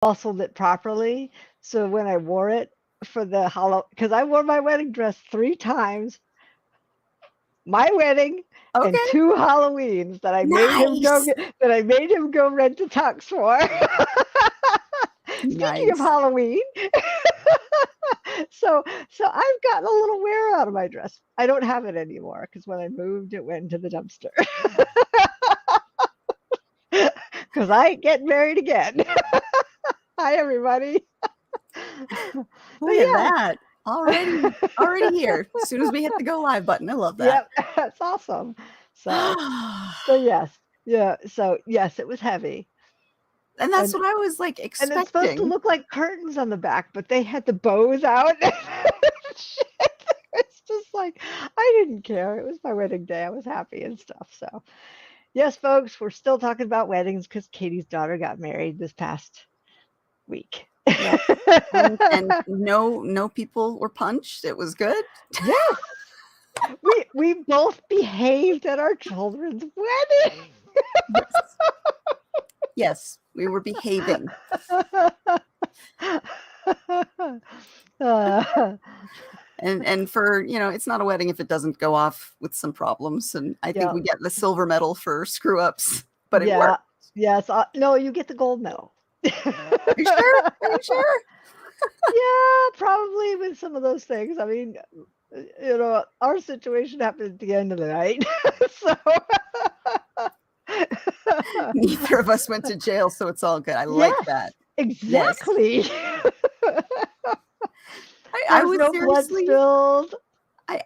bustled it properly. So when I wore it for the because I wore my wedding dress 3 times, my wedding and Okay. 2 Halloweens that Nice. I made him go rent a tux for. Speaking of Nice. Halloween, so I've gotten a little wear out of my dress. I don't have it anymore because when I moved, it went into the dumpster. Because I ain't getting married again. Hi, everybody. But Look at yeah. that. Already here. As soon as we hit the go live button. I love that. Yep, that's awesome. So yes, yeah. So yes, it was heavy, And that's and what I was like and it's supposed to expecting. look like curtains on the back, but they had the bows out. Shit. It's just like I didn't care. It was my wedding day. I was happy and stuff. So yes, folks, we're still talking about weddings because Katie's daughter got married this past week. Yep. And no people were punched. It was good. Yes, we both behaved at our children's wedding. Yes. Yes, we were behaving. Uh, And for, it's not a wedding if it doesn't go off with some problems. And I think yeah, we get the silver medal for screw ups, but it yeah, worked. yes. No, you get the gold medal. Are you sure? Are you sure? Yeah, probably with some of those things. I mean, our situation happened at the end of the night, so Neither of us went to jail, so it's all good. I like yes, that. Yes. exactly. I There's was no blood seriously, spilled.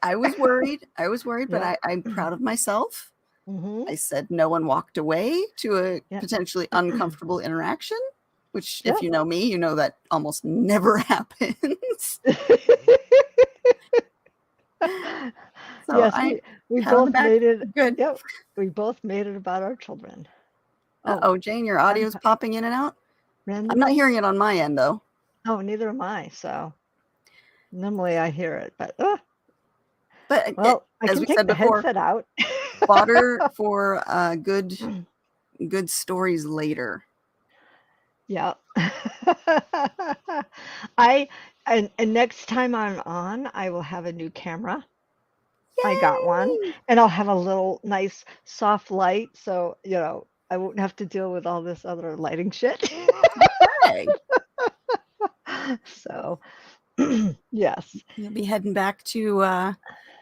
I was worried. I was worried, but Yeah. I'm proud of myself. Hmm. I said no one walked away to a Yeah. potentially uncomfortable interaction, which, if Yep. you know me, you know that almost never happens. So Yes, we pat on the both back. made it. Good. Yep, we both made it about our children. Oh, Uh-oh, Jane, your I'm audio's popping in and out. I'm not randomly. hearing it on my end, though. Oh, neither am I. So normally I hear it, but But well, I as can we take said the before, headset out. fodder for good stories later. Yeah. I and next time I'm on, I will have a new camera. I got one, Yay! and I'll have a little nice soft light, so I won't have to deal with all this other lighting shit. Hey, So, yes. you'll be heading back to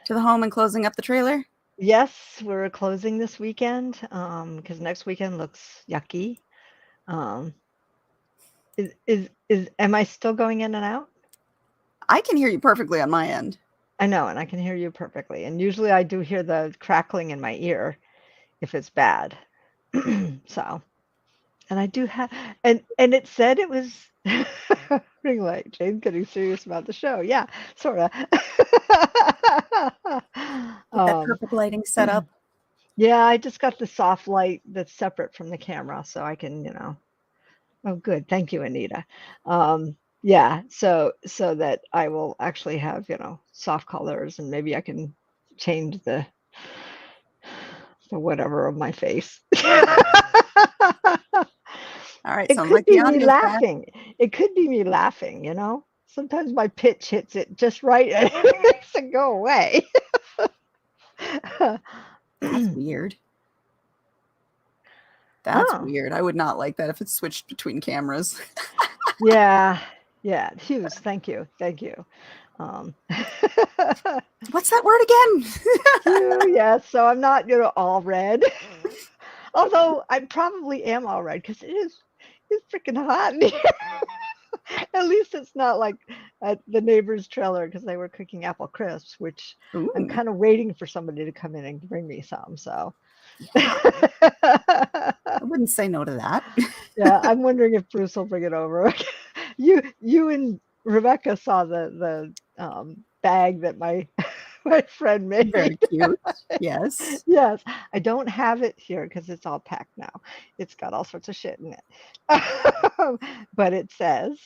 the home and closing up the trailer. Yes, we're closing this weekend, because next weekend looks yucky. Um, am I still going in and out? I can hear you perfectly on my end. I know, and I can hear you perfectly. And usually I do hear the crackling in my ear if it's bad. So, and I do have, and it said it was ring light. Jane's getting serious about the show. Yeah, sort of. Get that perfect lighting set up. Yeah, I just got the soft light that's separate from the camera, so I can, Oh, good. Thank you, Anita. Yeah, so that I will actually have, soft colors, and maybe I can change the whatever of my face. All right, It sounds could like the be me audio's back. laughing. It could be me laughing, Sometimes my pitch hits it just right and it makes it go away. That's weird. That's Oh, weird. I would not like that if it's switched between cameras. yeah. Yeah, Hughes, thank you. Thank you. What's that word again? Hugh, yes, so I'm not, all red. Although I probably am all right because it's freaking hot in here. At least it's not like at the neighbor's trailer because they were cooking apple crisps, which I'm Ooh, kind of waiting for somebody to come in and bring me some. So yeah. I wouldn't say no to that. yeah, I'm wondering if Bruce will bring it over. You and Rebecca saw the bag that my my friend Very made. cute. Yes. Yes, I don't have it here because it's all packed now. It's got all sorts of shit in it. But it says,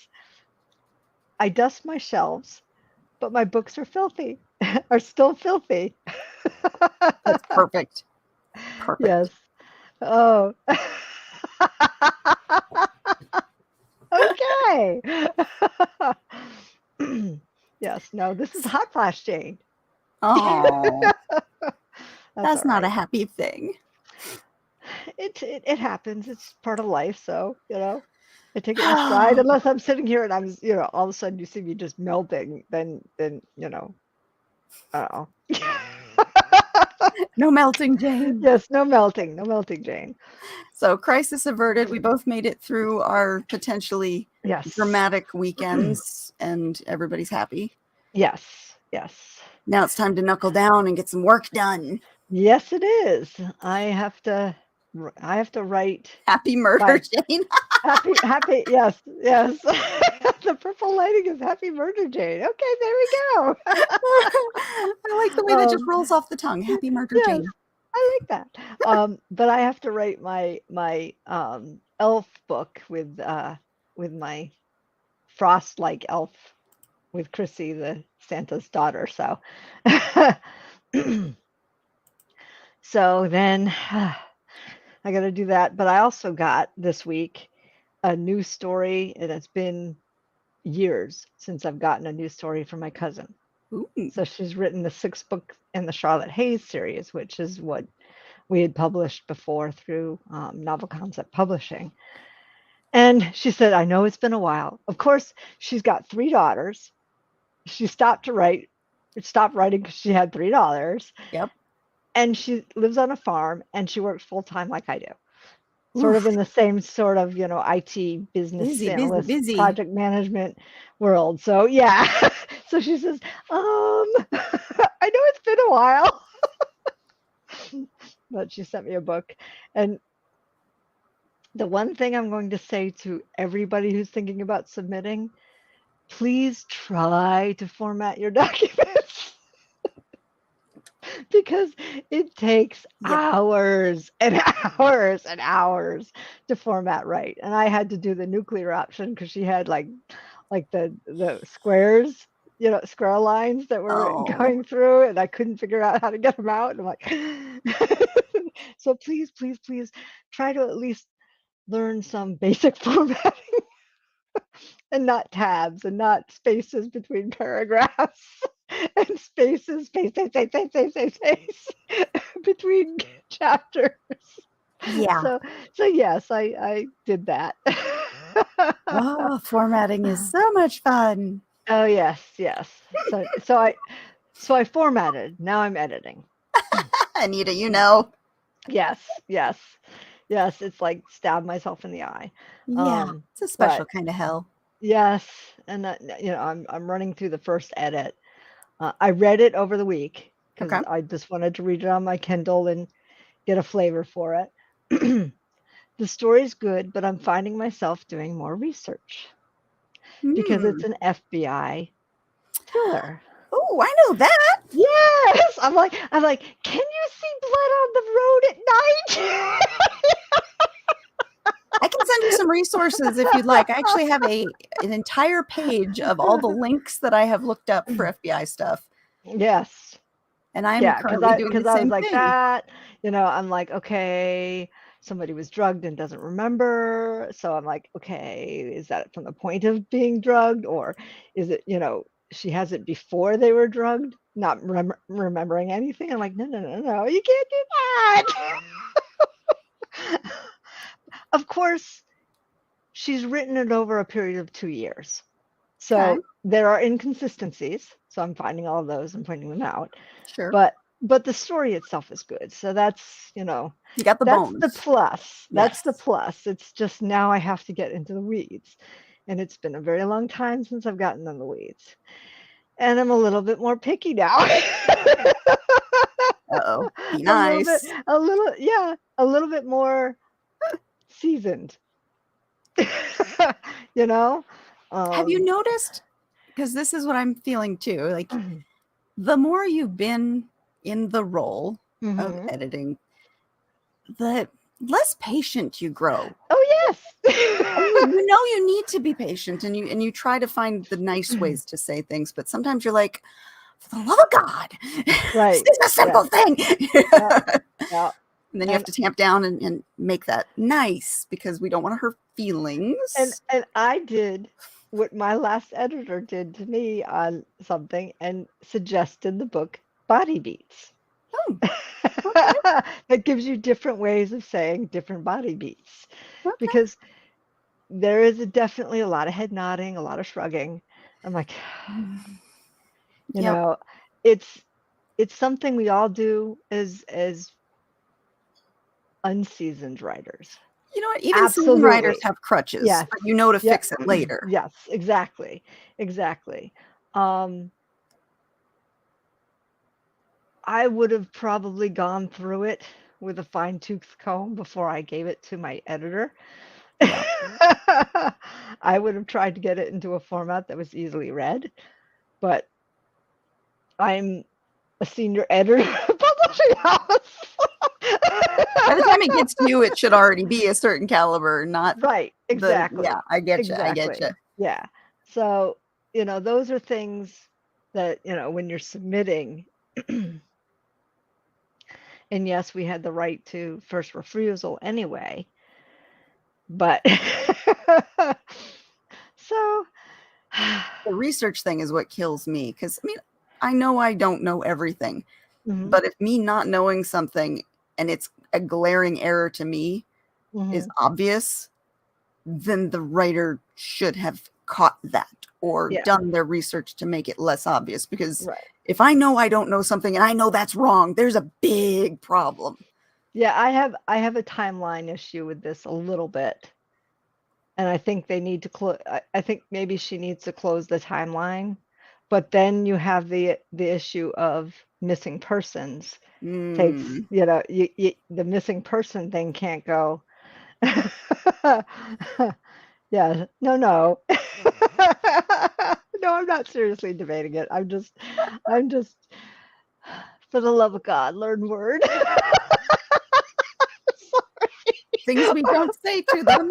I dust my shelves, but my books are filthy, are still filthy. That's perfect. Yes. Perfect. Oh. Okay. Yay! Yes, no, this is hot flash Jane. Oh, That's that's all not a right. happy thing. It happens. It's part of life. So, I take it in my stride. Unless I'm sitting here and I'm, all of a sudden you see me just melting, then, oh. No melting, Jane. Yes, no melting, Jane. So crisis averted. We both made it through our potentially Yes. dramatic weekends, and everybody's happy. Yes, yes. Now it's time to knuckle down and get some work done. Yes, it is. I have to write Happy murder, my Jane. happy, yes. The purple lighting is happy murder Jane. Okay, there we go. I like the way that just rolls off the tongue. Happy murder, Yes, Jane. I like that. But I have to write my elf book with my frost-like elf with Chrissy, the Santa's daughter. So so then I got to do that. But I also got this week a new story, and it's been years since I've gotten a new story from my cousin. Ooh. So she's written the 6th book in the Charlotte Hayes series, which is what we had published before through Novel Concept Publishing. And she said, I know it's been a while. Of course, she's got 3 daughters. She stopped writing because she had 3 daughters. Yep. And she lives on a farm and she works full time like I do. Sort of in the same sort of, IT business analyst, project management world. So yeah. So she says, I know it's been a while. But she sent me a book. And the one thing I'm going to say to everybody who's thinking about submitting, please try to format your documents. Because it takes hours and hours and hours to format right. And I had to do the nuclear option because she had like the squares, square lines that were going through, and I couldn't figure out how to get them out. And I'm like, so please, please, please try to at least learn some basic formatting. And not tabs and not spaces between paragraphs and space between chapters. Yeah. So yes, I did that. Oh, formatting is so much fun. Oh yes. So I formatted. Now I'm editing. Anita, Yes. It's like stab myself in the eye. Yeah, it's a special kind of hell. Yes, and I'm running through the first edit. I read it over the week because I just wanted to read it on my Kindle and get a flavor for it. The story's good, but I'm finding myself doing more research because it's an FBI thriller. Oh, I know that. Yes, I'm like, can you see blood on the road at night? I can send you some resources if you'd like. I actually have an entire page of all the links that I have looked up for FBI stuff. Yes. And I'm currently doing the same I was like thing. that, I'm like, okay, somebody was drugged and doesn't remember. So I'm like, okay, is that from the point of being drugged, or is it, she has it before they were drugged, not remembering anything? I'm like, no, you can't do that. Of course, she's written it over a period of 2 years. So there are inconsistencies. So I'm finding all of those and pointing them out. Sure. But the story itself is good. So that's, you got the that's bones. the plus. That's Yes. the plus. It's just now I have to get into the weeds. And it's been a very long time since I've gotten in the weeds. And I'm a little bit more picky now. Uh-oh. Be nice. A little bit more seasoned. Have you noticed? Because this is what I'm feeling too. Like the more you've been in the role of editing, the less patient you grow. Oh yes. You need to be patient, and you try to find the nice ways to say things, but sometimes you're like, for the love of God, right? This is a simple thing. Yeah. And then you have to tamp down and make that nice because we don't want to hurt feelings. And I did what my last editor did to me on something and suggested the book Body Beats. Oh, okay. That gives you different ways of saying different body beats. Okay. Because there is definitely a lot of head nodding, a lot of shrugging. I'm like, you know, it's something we all do as unseasoned writers. You know what? Even seasoned writers have crutches, yes. but you know to fix it later. Yes, exactly. I would have probably gone through it with a fine-tooth comb before I gave it to my editor. Yeah. I would have tried to get it into a format that was easily read, but I'm a senior editor of a publishing house. By the time it gets to you, it should already be a certain caliber, not right. Exactly. Yeah, I get you. I get you. Yeah. So, those are things that, when you're submitting, and yes, we had the right to first refusal anyway, but so the research thing is what kills me, because I know I don't know everything, but if me not knowing something and it's a glaring error to me is obvious, then the writer should have caught that or done their research to make it less obvious, because if I know I don't know something and I know that's wrong, there's a big problem. Yeah, I have a timeline issue with this a little bit. And I think they need to close. I think maybe she needs to close the timeline, but then you have the issue of missing persons. Takes, the missing person thing can't go. Yeah, no, no, I'm not seriously debating it. I'm just, for the love of God, learn Word. Things we don't say to them.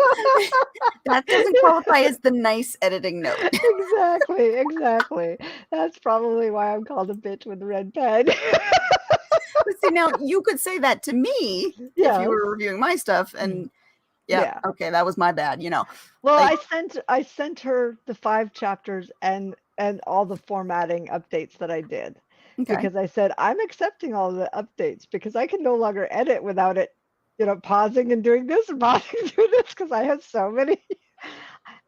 That doesn't qualify as the nice editing note. Exactly. That's probably why I'm called a bitch with a red pen. But see, now you could say that to me if you were reviewing my stuff, and okay, that was my bad. Well, I sent her the 5 chapters and all the formatting updates that I did, because I said I'm accepting all the updates because I can no longer edit without it. Pausing and doing this and pausing and doing this, because I have so many.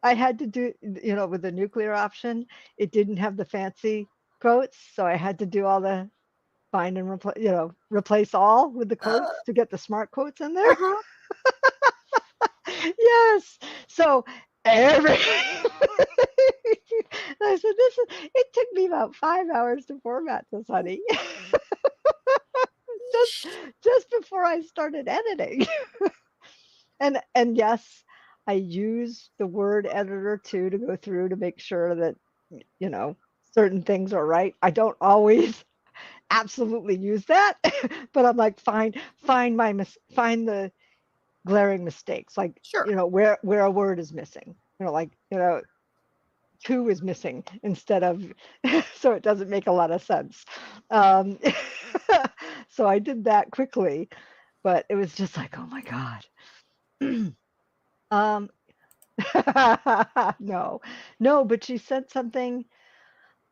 I had to do, with the nuclear option, it didn't have the fancy quotes. So I had to do all the find and replace, replace all with the quotes to get the smart quotes in there. Yes. So I said, it took me about 5 hours to format this, honey. just before I started editing. and yes, I use the Word editor too to go through to make sure that certain things are right. I don't always absolutely use that, but I'm like, find the glaring mistakes, like where a word is missing, to is missing instead of, so it doesn't make a lot of sense. So I did that quickly, but it was just like, oh my God. No, but she said something.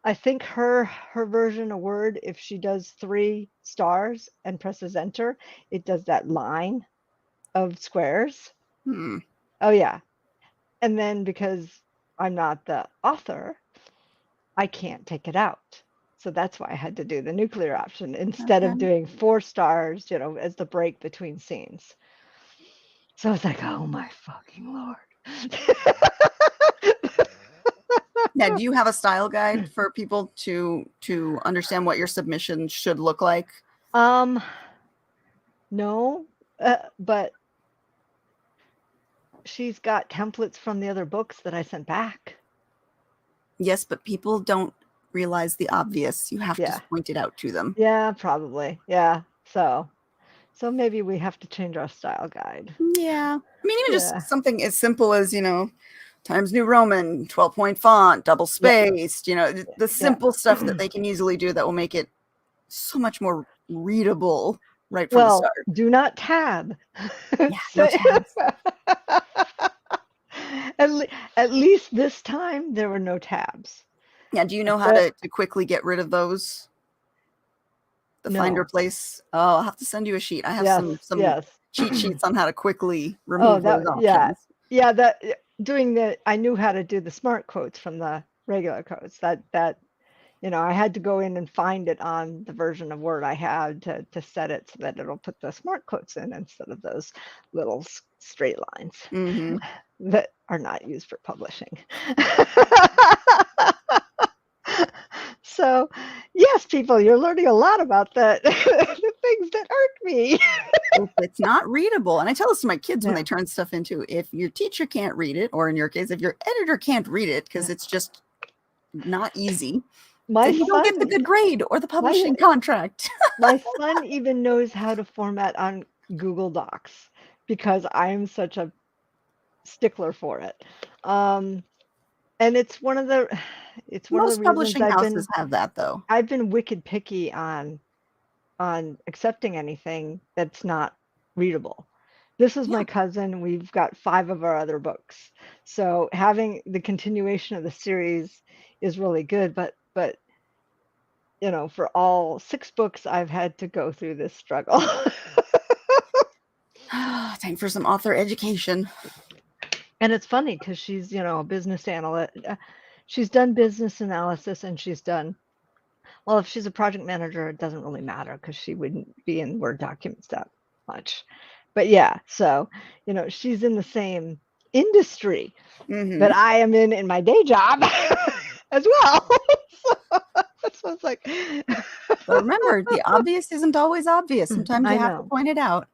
I think her version of Word, if she does 3 stars and presses enter, it does that line of squares. Oh yeah. And then because I'm not the author, I can't take it out. So that's why I had to do the nuclear option instead of doing 4 stars, as the break between scenes. So I was like, oh my fucking Lord. Now, do you have a style guide for people to understand what your submission should look like? No, but she's got templates from the other books that I sent back. Yes, but people don't realize the obvious. You have to point it out to them. Yeah, probably. Yeah. So maybe we have to change our style guide. Yeah. I mean, even just something as simple as, Times New Roman, 12-point font, double spaced, the simple stuff that they can easily do that will make it so much more readable right from the start. Do not tab. Yeah, no tabs. At least this time there were no tabs. Yeah, do you know how to quickly get rid of those? The Finder No. place? Oh, I'll have to send you a sheet. I have some cheat sheets on how to quickly remove those options. Yeah, I knew how to do the smart quotes from the regular quotes. That I had to go in and find it on the version of Word I had to set it so that it'll put the smart quotes in instead of those little straight lines that are not used for publishing. So, yes, people, you're learning a lot about the things that irk me. If it's not readable, and I tell this to my kids when they turn stuff into, if your teacher can't read it, or in your case, if your editor can't read it because it's just not easy, then you don't get the good grade or the publishing contract. My son even knows how to format on Google Docs because I'm such a stickler for it. And it's one of the Most publishing houses have that, though. I've been wicked picky on accepting anything that's not readable. This is my cousin. We've got 5 of our other books. So having the continuation of the series is really good, but for all 6 books, I've had to go through this struggle. Time for some author education. And it's funny because she's, a business analyst. She's done business analysis, and she's done, well, if she's a project manager, it doesn't really matter because she wouldn't be in Word documents that much. But yeah, so, she's in the same industry that I am in my day job as well. So it's like, but remember, the obvious isn't always obvious. Sometimes you have to point it out.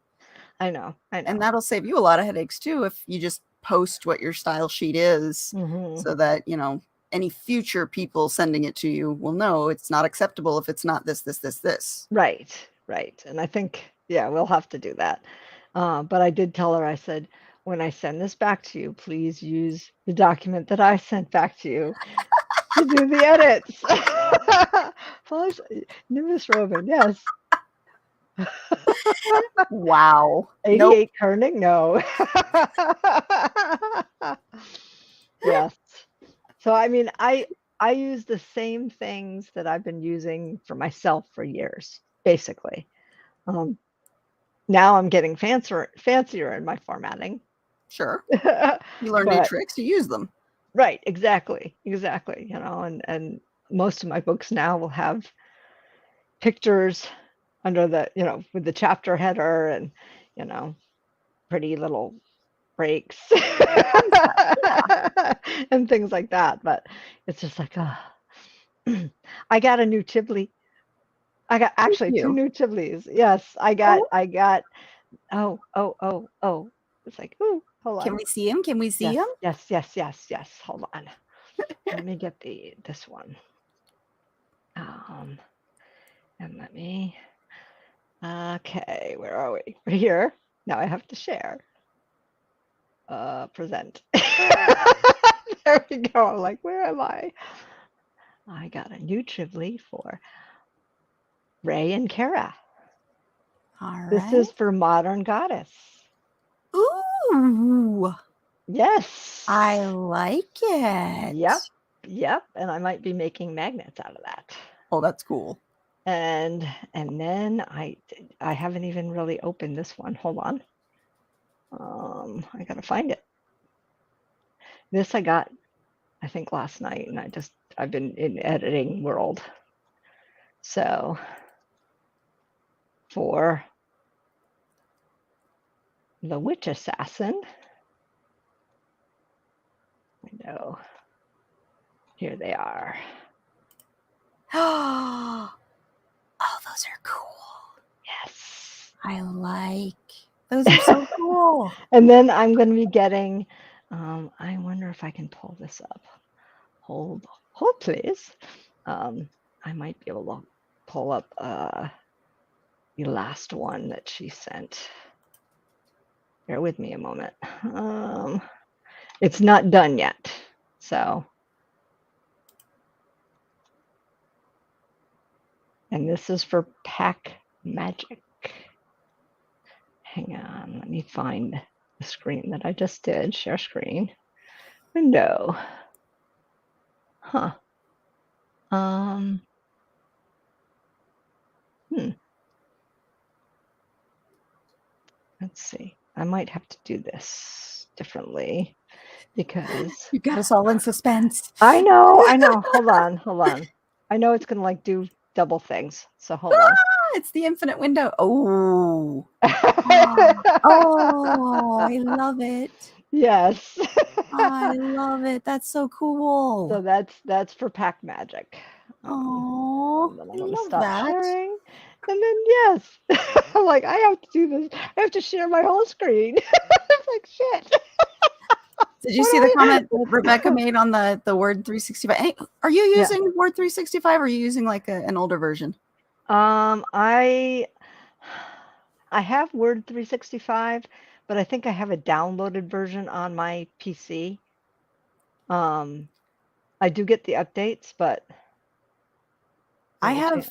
I know. And that'll save you a lot of headaches too if you just post what your style sheet is, so that any future people sending it to you will know it's not acceptable if it's not this. Right. And I think, we'll have to do that. But I did tell her, I said, when I send this back to you, please use the document that I sent back to you to do the edits. Nimbus Robin, yes. Wow. 88 Kerning? No. Yes. So, I mean, I use the same things that I've been using for myself for years, basically. Now I'm getting fancier in my formatting. Sure. You learn new tricks, you use them. Right, exactly. And most of my books now will have pictures under the, with the chapter header and, pretty little breaks and things like that. But it's just like, I got a new Chiblee. I got actually 2 new Chiblees. Yes, I got, oh. It's like, oh, hold on. Can we see him? Yes. Hold on. Let me get this one. And let me, okay, where are we? We're here. Now I have to share. Present. There we go. I'm like, where am I? I got a new Chiblee for Ray and Kara. All right. This is for Modern Goddess. Ooh. Yes. I like it. Yep. And I might be making magnets out of that. Oh, that's cool. And then I haven't even really opened this one. Hold on. I gotta find it. This I got, I think, last night, and I've been in editing world. So for the Witch Assassin, I know. Here they are. Oh, those are cool. Yes. I like. Those are so cool. And then I'm going to be getting, I wonder if I can pull this up. Hold please. I might be able to pull up the last one that she sent. Bear with me a moment. It's not done yet, so. And this is for Pack Magic. Hang on, let me find the screen that I just did, share screen. Window. Huh. Let's see. I might have to do this differently because you got us all in suspense. I know. Hold on. I know it's gonna like do double things. So hold on. It's the infinite window. Oh. Oh, I love it. Yes. I love it. That's so cool. So that's for Pack Magic. Oh, I'm I gonna love stop that. sharing. And then yes, I'm like, I have to do this. I have to share my whole screen. I'm like, shit. Did you see the comment that Rebecca made on the Word 365? Hey, are you using Word 365 or are you using like an older version? I have Word 365, but I think I have a downloaded version on my PC. I do get the updates, but I have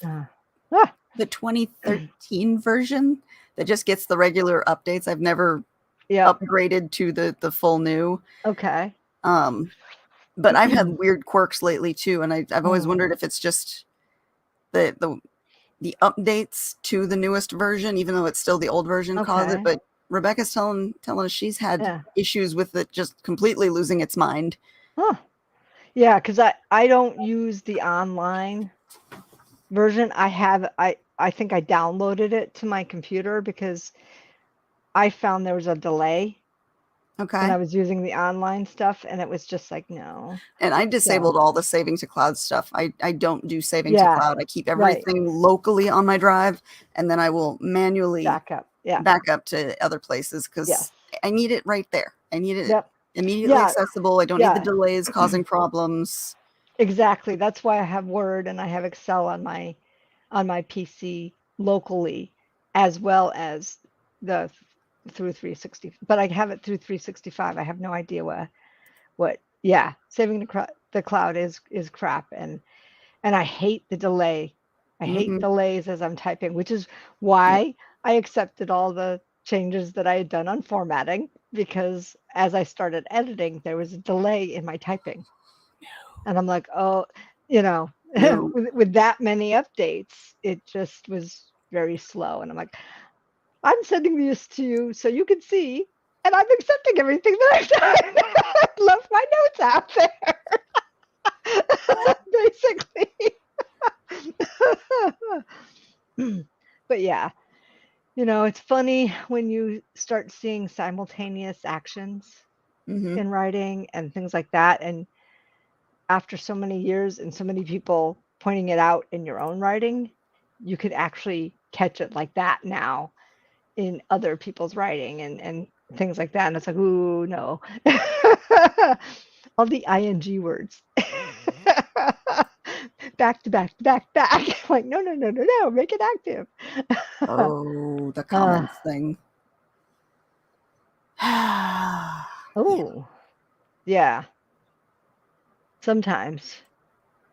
the 2013 version that just gets the regular updates. I've never upgraded to the full new. Okay. But I've had weird quirks lately too, and I've always wondered if it's just the updates to the newest version, even though it's still the old version, cause it. But Rebecca's telling us she's had issues with it just completely losing its mind. Huh. Yeah, because I don't use the online version. I think I downloaded it to my computer because I found there was a delay. Okay. When I was using the online stuff, and it was just like, no. And I disabled all the saving to cloud stuff. I don't do saving to cloud. I keep everything locally on my drive, and then I will manually back up to other places because I need it right there. I need it immediately accessible. I don't need the delays causing problems. Exactly. That's why I have Word and I have Excel on my PC locally, as well as the through 360, but I have it through 365. I have no idea what saving the cloud is crap, and I hate the delay. I hate delays as I'm typing, which is why I accepted all the changes that I had done on formatting, because as I started editing, there was a delay in my typing. And I'm like, oh, with that many updates, it just was very slow. And I'm like, I'm sending these to you so you can see, and I'm accepting everything that I've done. I left my notes out there, basically. But yeah, it's funny when you start seeing simultaneous actions in writing and things like that. And after so many years and so many people pointing it out in your own writing, you could actually catch it like that now in other people's writing and things like that. And it's like, ooh, no. All the ing words. Back to back to back back. Like, no, make it active. Oh, the comments thing. Oh, yeah. Sometimes.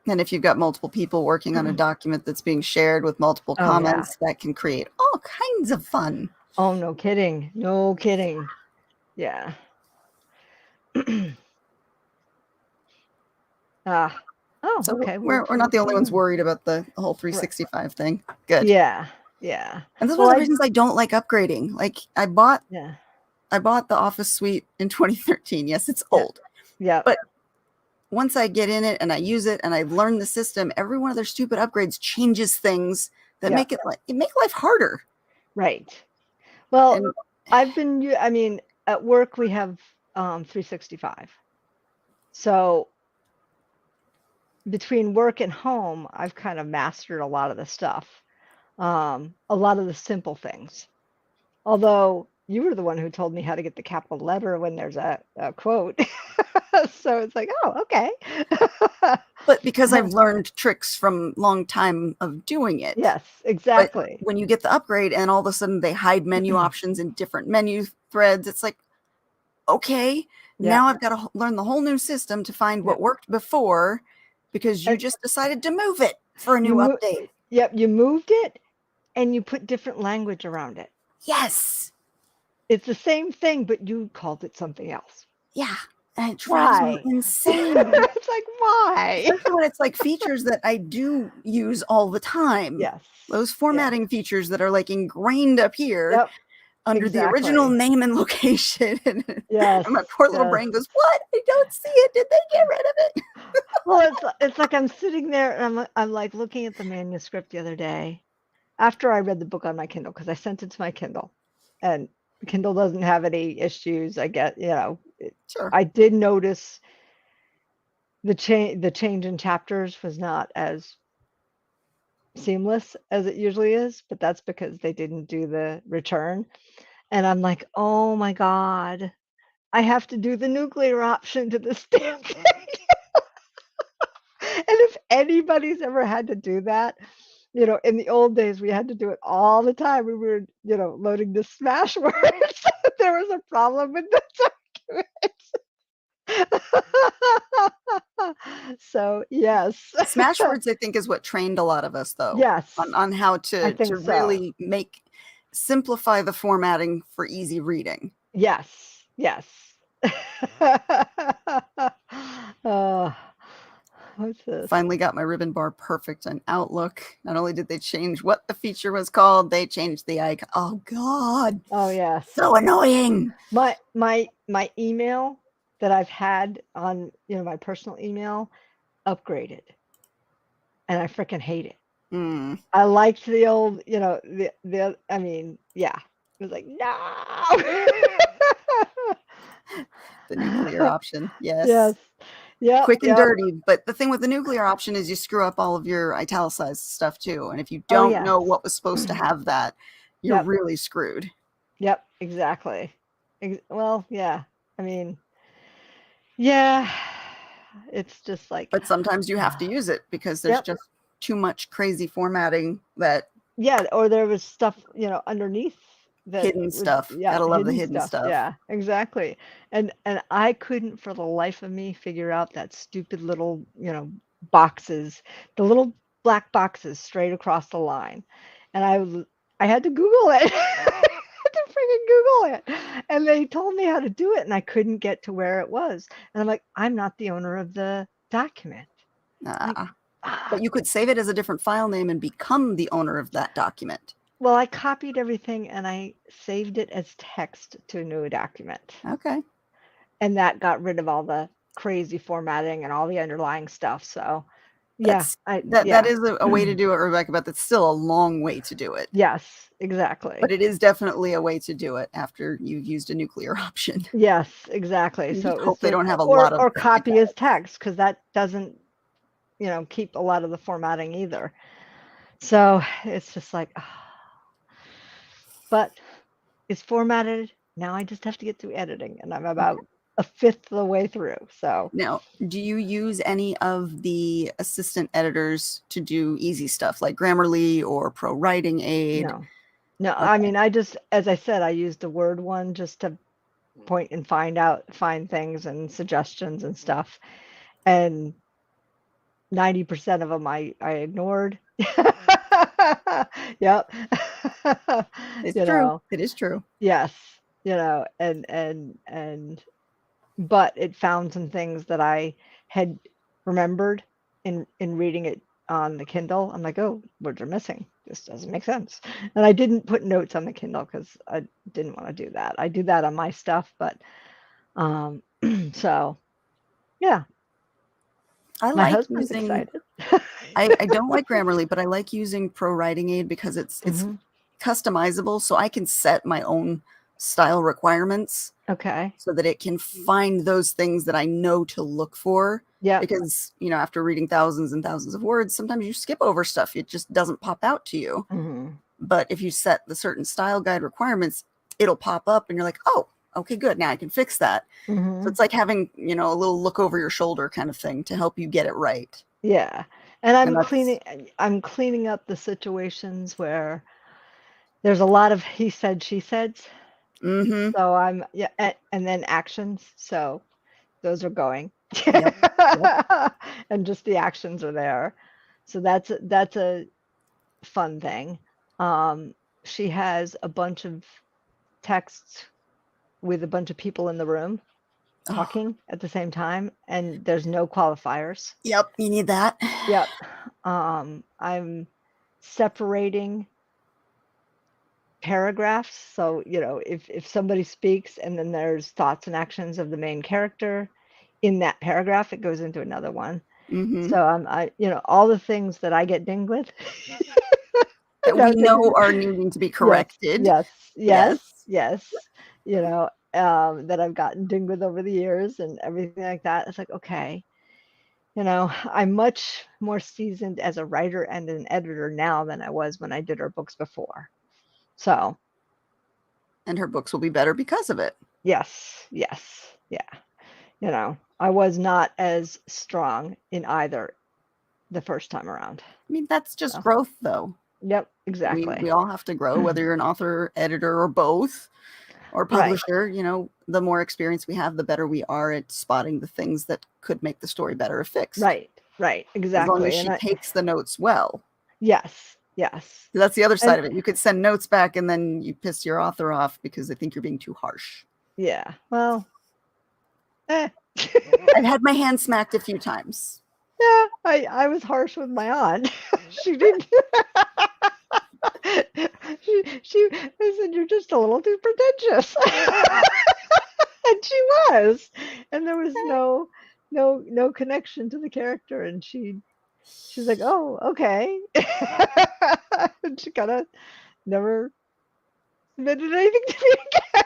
And if you've got multiple people working on a document that's being shared with multiple comments, that can create all kinds of fun. Oh, no kidding. No kidding. Yeah. So okay. We're not the only ones worried about the whole 365 thing. Good. Yeah. And this is one of the reasons I don't like upgrading. Like I bought the Office Suite in 2013. Yes, it's old. Yeah. But once I get in it and I use it and I learn the system, every one of their stupid upgrades changes things that make life harder. Right. Well, and at work we have 365. So between work and home, I've kind of mastered a lot of the stuff. A lot of the simple things. Although you were the one who told me how to get the capital letter when there's a quote. So it's like, oh, okay. But because I've learned tricks from long time of doing it. Yes, exactly. But when you get the upgrade and all of a sudden they hide menu options in different menu threads, it's like, okay, now I've got to learn the whole new system to find what worked before because you just decided to move it for a new update. Yep, you moved it and you put different language around it. Yes. It's the same thing, but you called it something else. Yeah. And it drives me insane. It's like, why? Especially when it's like features that I do use all the time. Yes. Those formatting features that are like ingrained up here. Yep. Under the original name and location. Yes. And my poor little brain goes, what? I don't see it. Did they get rid of it? Well, it's like I'm sitting there and I'm like looking at the manuscript the other day after I read the book on my Kindle, because I sent it to my Kindle, and Kindle doesn't have any issues. I get, Sure. I did notice the change in chapters was not as seamless as it usually is, but that's because they didn't do the return. And I'm like, oh my God, I have to do the nuclear option to this damn thing. And if anybody's ever had to do that, in the old days, we had to do it all the time. We were, loading the Smashwords. There was a problem with the document. So, yes. Smashwords, I think, is what trained a lot of us, though. Yes. On how to really simplify the formatting for easy reading. Yes. Yes. What's this? Finally got my ribbon bar perfect on Outlook. Not only did they change what the feature was called, they changed the icon. Oh God. Oh yeah. So annoying. My email that I've had on my personal email upgraded, and I freaking hate it. I liked the old, I mean, yeah. It was like, no. The nuclear option. Yes. Yes. Yeah. Quick and dirty. But the thing with the nuclear option is you screw up all of your italicized stuff too. And if you don't know what was supposed to have that, you're really screwed. Yep, exactly. Well, yeah. I mean, yeah. It's just like. But sometimes you have to use it because there's just too much crazy formatting that. Yeah, or there was stuff, underneath. Hidden stuff. Gotta love the hidden stuff. Yeah, exactly. And I couldn't for the life of me figure out that stupid little, boxes, the little black boxes straight across the line. And I had to Google it. I had to freaking Google it. And they told me how to do it, and I couldn't get to where it was. And I'm like, I'm not the owner of the document. But you could save it as a different file name and become the owner of that document. Well, I copied everything and I saved it as text to a new document. Okay. And that got rid of all the crazy formatting and all the underlying stuff. So, yeah. That is a way to do it, Rebecca, but that's still a long way to do it. Yes, exactly. But it is definitely a way to do it after you've used a nuclear option. Yes, exactly. So hope they don't have a lot of. Or copy as text, because that doesn't, keep a lot of the formatting either. So it's just like, but it's formatted. Now I just have to get through editing, and I'm about a fifth of the way through. So now, do you use any of the assistant editors to do easy stuff like Grammarly or Pro Writing Aid? No. Okay. I mean, as I said, I used the Word one just to point and find things and suggestions and stuff. And 90% of them I ignored. Yep. It's true. It is true. Yes. But it found some things that I had remembered in reading it on the Kindle. I'm like, oh, words are missing. This doesn't make sense. And I didn't put notes on the Kindle because I didn't want to do that. I do that on my stuff, but so yeah. I like using. I don't like Grammarly, but I like using Pro Writing Aid because it's customizable, so I can set my own style requirements. Okay. So that it can find those things that I know to look for. Yeah. Because, after reading thousands and thousands of words, sometimes you skip over stuff. It just doesn't pop out to you. But if you set the certain style guide requirements, it'll pop up and you're like, oh, okay, good. Now I can fix that. So it's like having, a little look over your shoulder kind of thing to help you get it right. Yeah. And I'm cleaning up the situations where there's a lot of he said, she said. So and then actions. So those are going. Yep. And just the actions are there. So that's a fun thing. She has a bunch of texts with a bunch of people in the room. talking at the same time, and there's no qualifiers. Yep, you need that. Yep. I'm separating paragraphs. So, if somebody speaks and then there's thoughts and actions of the main character in that paragraph, it goes into another one. Mm-hmm. So all the things that I get dinged with that we know are needing to be corrected. Yes. That I've gotten dinged with over the years and everything like that. It's like, okay, I'm much more seasoned as a writer and an editor now than I was when I did her books before. So. And her books will be better because of it. Yes. Yeah. I was not as strong in either the first time around. I mean, that's just growth, though. Yep, exactly. We all have to grow, whether you're an author, editor, or both, or publisher. Right. The more experience we have, the better we are at spotting the things that could make the story better if fixed. Right, exactly. As long as she takes the notes well. Yes. That's the other side of it. You could send notes back and then you piss your author off because they think you're being too harsh. Yeah, well. I've had my hand smacked a few times. Yeah, I was harsh with my aunt. She didn't. she said, "You're just a little too pretentious," and she was. And there was no connection to the character, and she's like, "Oh, okay," and she kind of never submitted anything to me again.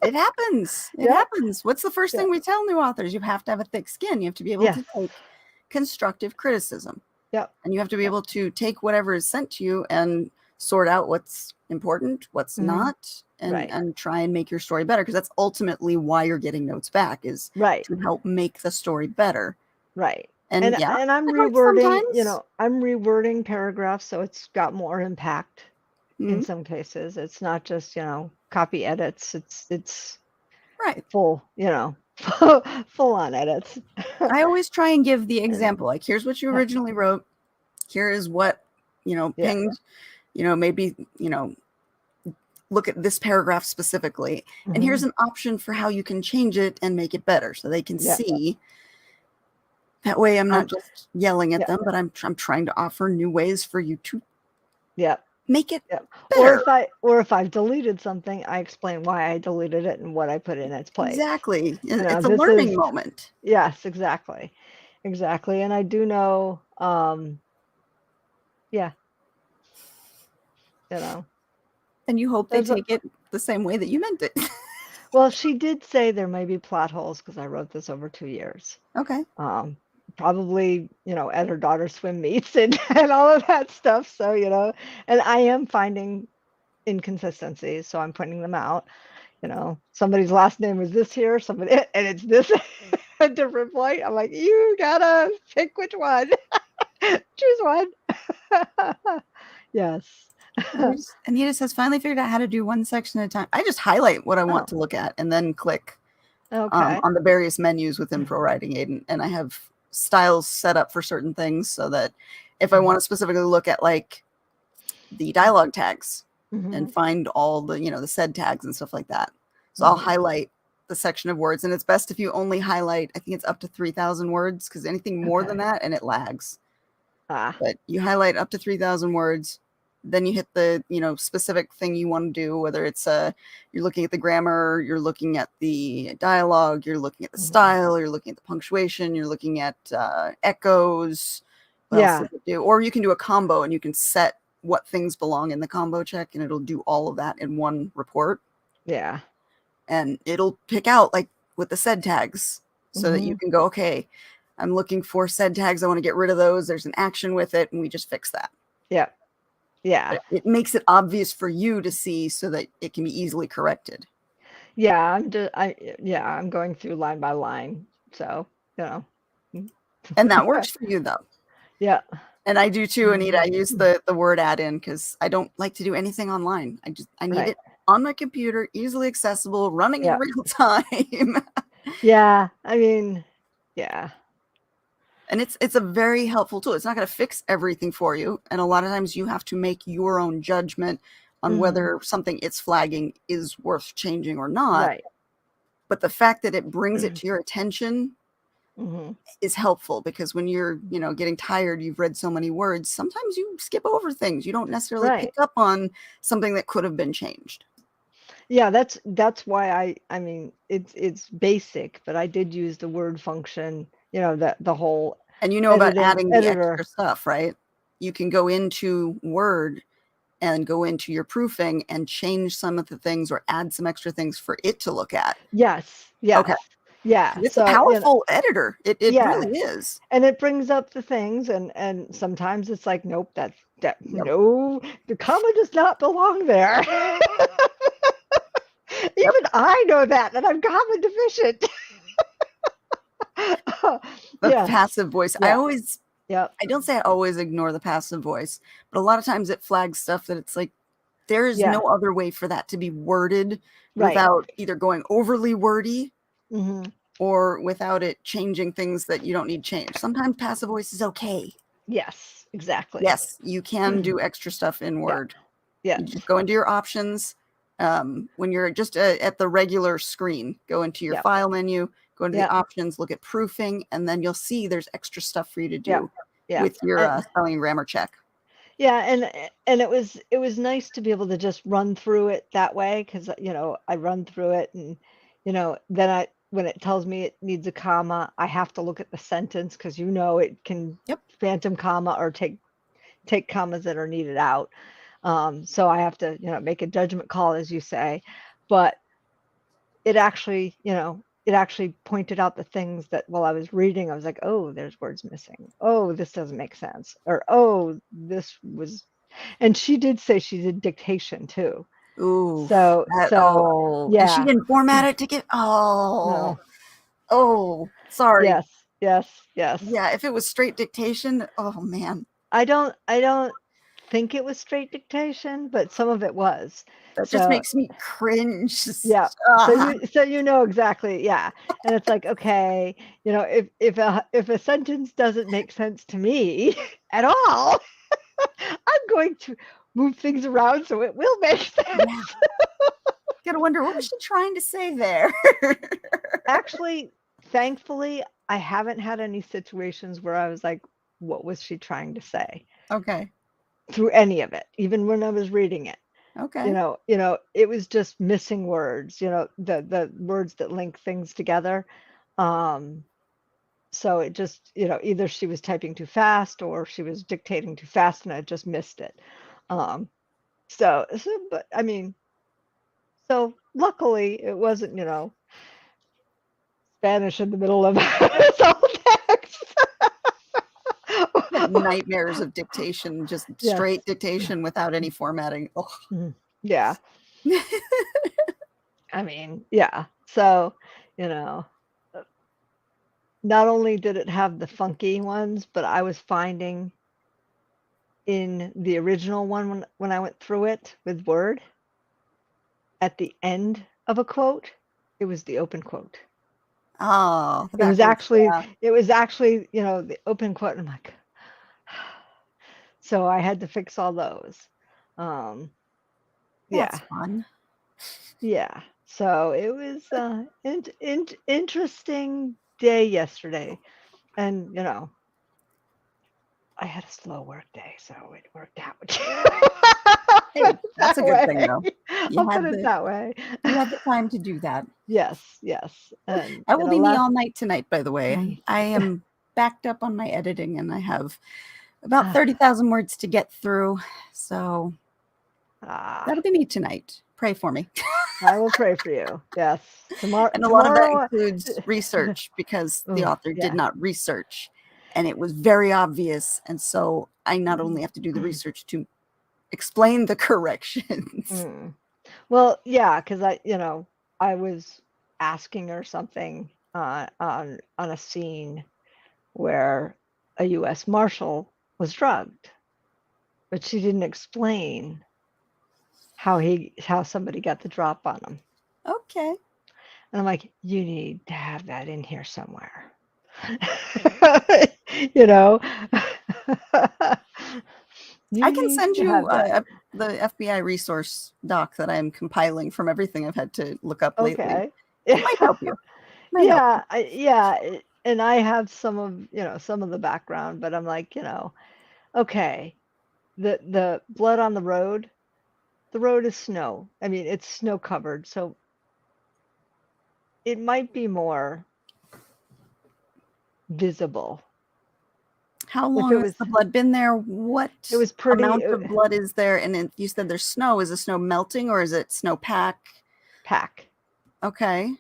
It happens. It happens. What's the first thing we tell new authors? You have to have a thick skin. You have to be able to take constructive criticism. Yep. And you have to be able to take whatever is sent to you and sort out what's important, what's not, and try and make your story better. Because that's ultimately why you're getting notes back, is to help make the story better. Right. And I'm rewording, I'm rewording paragraphs so it's got more impact. In some cases, it's not just copy edits. It's right full full on edits. I always try and give the example, like, here's what you originally wrote, here is what pinged, maybe look at this paragraph specifically, and here's an option for how you can change it and make it better, so they can see. That way I'm not just yelling at them, but I'm trying to offer new ways for you to make it better. Or if I've deleted something, I explain why I deleted it and what I put in its place. Exactly. It's a learning moment. Yes, exactly. And I do know, And you hope they take it the same way that you meant it. Well, she did say there may be plot holes because I wrote this over 2 years. Okay. Probably, at her daughter's swim meets and all of that stuff. So, and I am finding inconsistencies, so I'm pointing them out. Somebody's last name is this here, and it's this a different point. I'm like, you gotta pick which one. Choose one. Yes. Anita says, finally figured out how to do one section at a time. I just highlight what I want to look at and then click on the various menus within ProWriting Aid. And I have styles set up for certain things so that if I want to specifically look at like the dialogue tags and find all the, the sed tags and stuff like that. So I'll highlight the section of words, and it's best if you only highlight, I think it's up to 3,000 words, because anything more than that and it lags. But you highlight up to 3,000 words, then you hit the, specific thing you want to do, whether it's you're looking at the grammar, you're looking at the dialogue, you're looking at the style, you're looking at the punctuation, you're looking at echoes. What else does it do? Or you can do a combo and you can set what things belong in the combo check, and it'll do all of that in one report. Yeah. And it'll pick out like with the sed tags so that you can go, okay, I'm looking for sed tags. I want to get rid of those. There's an action with it. And we just fix that. Yeah. Yeah. It makes it obvious for you to see so that it can be easily corrected. Yeah. I'm going through line by line. So, And that works for you though. Yeah. And I do too, Anita. I use the word add-in because I don't like to do anything online. I need it on my computer, easily accessible, running in real time. Yeah. I mean, yeah. And it's a very helpful tool. It's not going to fix everything for you. And a lot of times you have to make your own judgment on whether something it's flagging is worth changing or not. Right. But the fact that it brings it to your attention is helpful, because when you're, getting tired, you've read so many words, sometimes you skip over things. You don't necessarily pick up on something that could have been changed. Yeah, that's why I mean, it's basic, but I did use the word function, the whole and about adding the editor. extra stuff, right? You can go into Word and go into your proofing and change some of the things or add some extra things for it to look at. Yes. Okay. Yeah. It's a powerful editor. It really is. And it brings up the things, and sometimes it's like, nope, no, the comma does not belong there. Even I know that I'm comma deficient. The passive voice. Yeah. I don't say I always ignore the passive voice, but a lot of times it flags stuff that it's like, there is no other way for that to be worded without either going overly wordy or without it changing things that you don't need changed. Sometimes passive voice is okay. Yes, exactly. Yes, you can do extra stuff in Word. Yeah. You just go into your options. When you're just at the regular screen, go into your file menu, go into the options, look at proofing, and then you'll see there's extra stuff for you to do with your spelling and grammar check. Yeah, and it was nice to be able to just run through it that way, because I run through it, and then when it tells me it needs a comma, I have to look at the sentence, because it can phantom comma or take commas that are needed out. So I have to make a judgment call, as you say, but it actually pointed out the things that while I was reading, I was like, oh, there's words missing. Oh, this doesn't make sense. Or, oh, this was, and she did say she did dictation too. Ooh. So yeah. And she didn't format it to get, No. Oh, sorry. Yes. Yeah, if it was straight dictation, oh man. I don't think it was straight dictation, but some of it was. That just makes me cringe. Yeah. So you know exactly. Yeah. And it's like, okay, if a sentence doesn't make sense to me at all, I'm going to move things around so it will make sense. Yeah. Gotta wonder, what was she trying to say there? Actually, thankfully, I haven't had any situations where I was like, what was she trying to say? Okay. Through any of it, even when I was reading it. Okay. It was just missing words, the words that link things together. So it just, either she was typing too fast or she was dictating too fast and I just missed it. But I mean, so luckily it wasn't, Spanish in the middle of all text. Nightmares of dictation, just straight dictation without any formatting. Oh. Yeah. I mean, yeah. So, not only did it have the funky ones, but I was finding in the original one, when I went through it with Word, at the end of a quote, it was the open quote. Oh, it was actually, the open quote. And I'm like, so I had to fix all those. That's fun. Yeah. So it was interesting day yesterday, and I had a slow work day, so it worked out. Hey, that's a good thing, though. I'll put it that way. You had the time to do that. Yes. And that will be me all night tonight, by the way. I am backed up on my editing, and I have about 30,000 words to get through. So that'll be me tonight. Pray for me. I will pray for you. Yes. Tomorrow, and a lot of that includes research, because the author did not research, and it was very obvious. And so I not only have to do the research to explain the corrections. Well, yeah, because I was asking her something on a scene where a U.S. Marshal was drugged, but she didn't explain how somebody got the drop on him. Okay. And I'm like, you need to have that in here somewhere. I can send you the FBI resource doc that I'm compiling from everything I've had to look up lately. It might help you. Might help you. Yeah, and I have some of the background, but I'm like, okay, the blood on the road is snow. I mean, it's snow covered, so it might be more visible. How long has the blood been there? What it was pretty amount of blood is there? And you said there's snow. Is the snow melting or is it snow pack? Pack. Okay.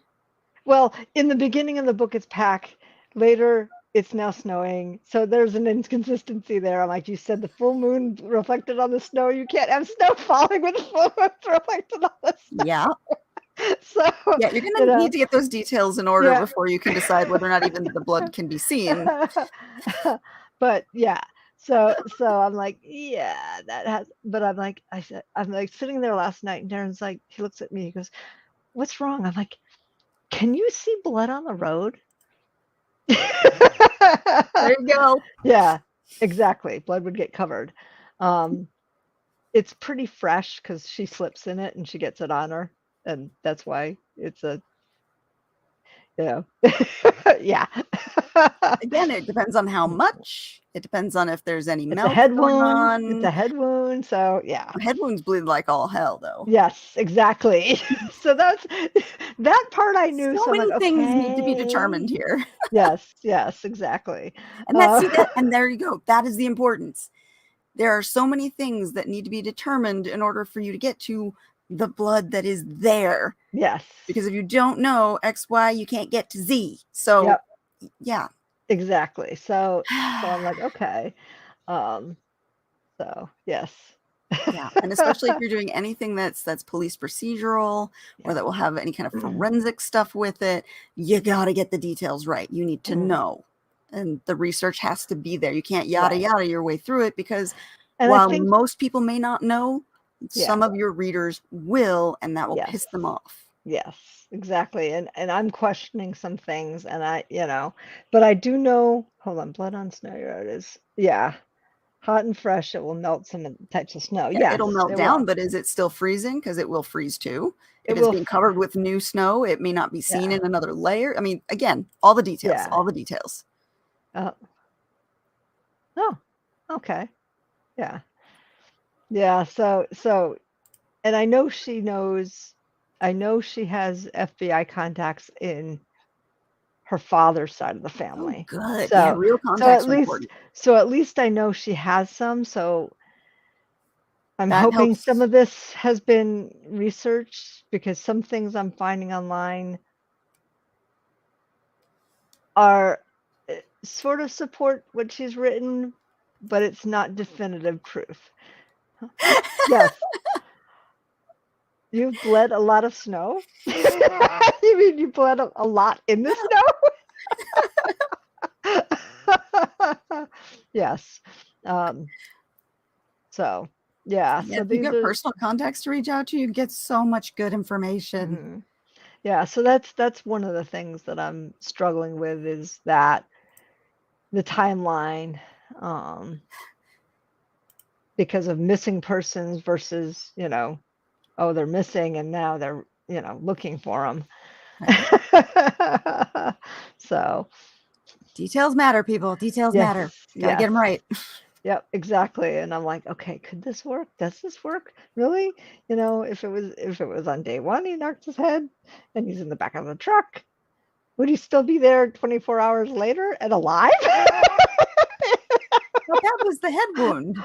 Well, in the beginning of the book, it's pack. Later, it's now snowing. So there's an inconsistency there. Like you said, the full moon reflected on the snow. You can't have snow falling with the full moon reflected on the snow. Yeah. So yeah, you're gonna need to get those details in order before you can decide whether or not even the blood can be seen. But yeah, so I'm like, yeah, that has. But I'm like, I'm like sitting there last night, and Darren's like, he looks at me, he goes, "What's wrong?" I'm like, "Can you see blood on the road?" There you go. Yeah, exactly. Blood would get covered. It's pretty fresh because she slips in it and she gets it on her. And that's why it's yeah. Again, it depends on how much. It depends on if there's any melt going on. It's a head wound, so yeah. Head wounds bleed like all hell, though. Yes, exactly. So that's that part I knew. So many things need to be determined here. Yes, exactly. And and there you go. That is the importance. There are so many things that need to be determined in order for you to get to the blood that is there. Yes. Because if you don't know X, Y, you can't get to Z. So, yeah. Exactly. So I'm like, okay. So yes. Yeah, and especially if you're doing anything that's police procedural or that will have any kind of forensic stuff with it, you got to get the details right. You need to know. And the research has to be there. You can't yada your way through it because while most people may not know, some of your readers will, and that will piss them off. Yes, exactly. And I'm questioning some things, and but I do know, hold on, blood on snow road is, hot and fresh. It will melt some types of snow. Yeah, it'll melt down, but is it still freezing? Because it will freeze too. If it's being covered with new snow, it may not be seen in another layer. I mean, again, all the details, all the details. Oh, okay. Yeah. So, and I know she knows, I know she has FBI contacts in her father's side of the family. Oh, good. So, real contacts are important. So at least I know she has some. So I'm hoping some of this has been researched, because some things I'm finding online are sort of support what she's written, but it's not definitive proof. Yes. You've bled a lot of snow? You mean you bled a lot in the snow? Yes. So, yeah. So if you get personal contacts to reach out to, you get so much good information. Yeah. So that's one of the things that I'm struggling with, is that the timeline, because of missing persons versus, oh, they're missing and now they're, looking for them. Right. So details matter, people. Details matter. Gotta get them right. Yep, exactly. And I'm like, okay, could this work? Does this work? Really? If it was on day one, he knocked his head and he's in the back of the truck, would he still be there 24 hours later and alive? Well, that was the head wound.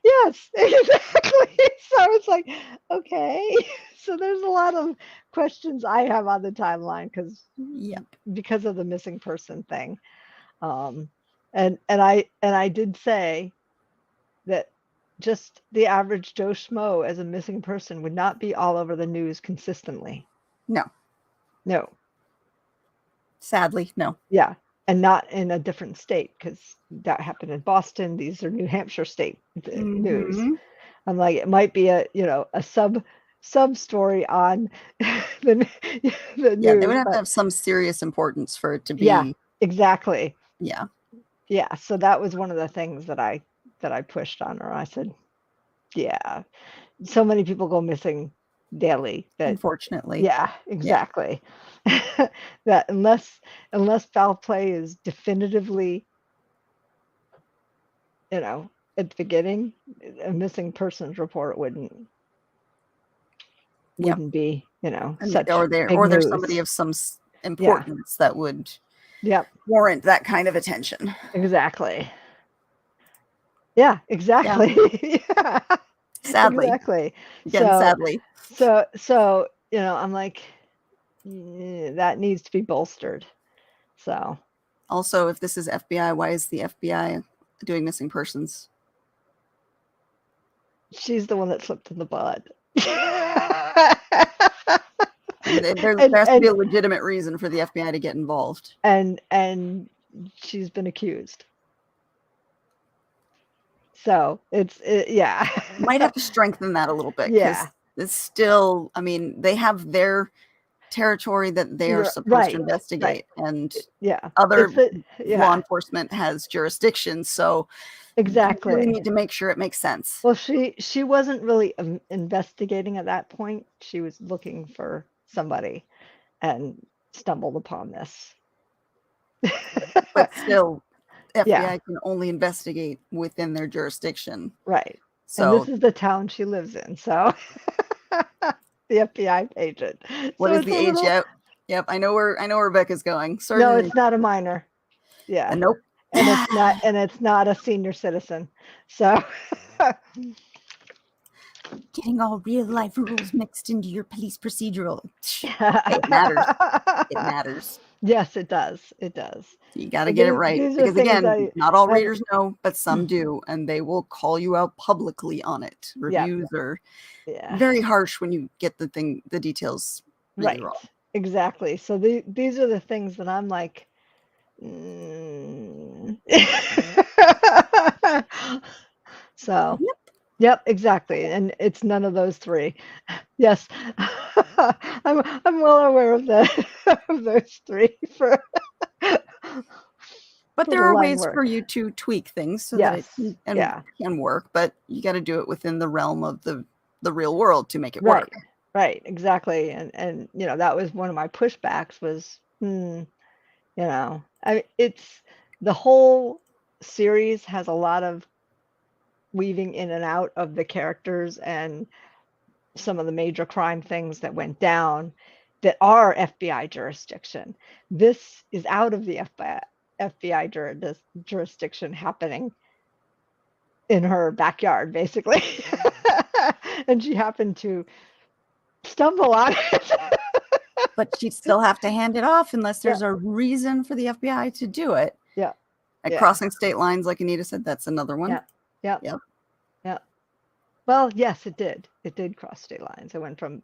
Yes, exactly. So it's like, okay. So there's a lot of questions I have on the timeline because of the missing person thing. And I did say that just the average Joe Schmo as a missing person would not be all over the news consistently. No. Sadly, no. Yeah. And not in a different state, because that happened in Boston. These are New Hampshire state news. I'm like, it might be a sub story on the news. Yeah, they would have to have some serious importance for it to be. Yeah, exactly. Yeah. Yeah. So that was one of the things that I pushed on her. I said, yeah, so many people go missing daily. That, unfortunately. yeah, exactly. Yeah. That unless foul play is definitively, you know, at the beginning, a missing persons report wouldn't be, you know, such big or there's news. somebody of some importance that would warrant that kind of attention. Exactly. Yeah, exactly. Yeah. Sadly. Exactly. Again, sadly. So, you know, I'm like, that needs to be bolstered. So also, if this is FBI, why is the FBI doing missing persons? She's the one that slipped in the bud. There has to be a legitimate reason for the FBI to get involved. And she's been accused. So yeah. Might have to strengthen that a little bit. Yeah. It's still, I mean, they have their territory that they are supposed to investigate, and other law enforcement has jurisdiction. So exactly, you really need to make sure it makes sense. Well, she wasn't really investigating at that point. She was looking for somebody and stumbled upon this. But still, FBI can only investigate within their jurisdiction. Right. So and this is the town she lives in. So the FBI agent. What is the age? Yep. I know where Rebecca's going. No, it's not a minor. Yeah. Nope. And it's not a senior citizen. So getting all real life rules mixed into your police procedural. It matters. It matters. Yes, it does. It does. You got to get it right. Because again, not all readers know, but some do. And they will call you out publicly on it. Reviews are very harsh when you get the details really wrong. Exactly. So these are the things that I'm like, So yep, exactly. And it's none of those three. Yes. I'm well aware of of those three but there are ways for you to tweak things so that it can work, but you got to do it within the realm of the real world to make it work. Right, exactly. And you know, that was one of my pushbacks was, you know, it's the whole series has a lot of weaving in and out of the characters and some of the major crime things that went down that are FBI jurisdiction. This is out of the FBI jurisdiction, happening in her backyard, basically. And she happened to stumble on it. But she'd still have to hand it off unless there's a reason for the FBI to do it. Yeah. Crossing state lines, like Anita said, that's another one. Yeah. Well, yes, it did. It did cross state lines. It went from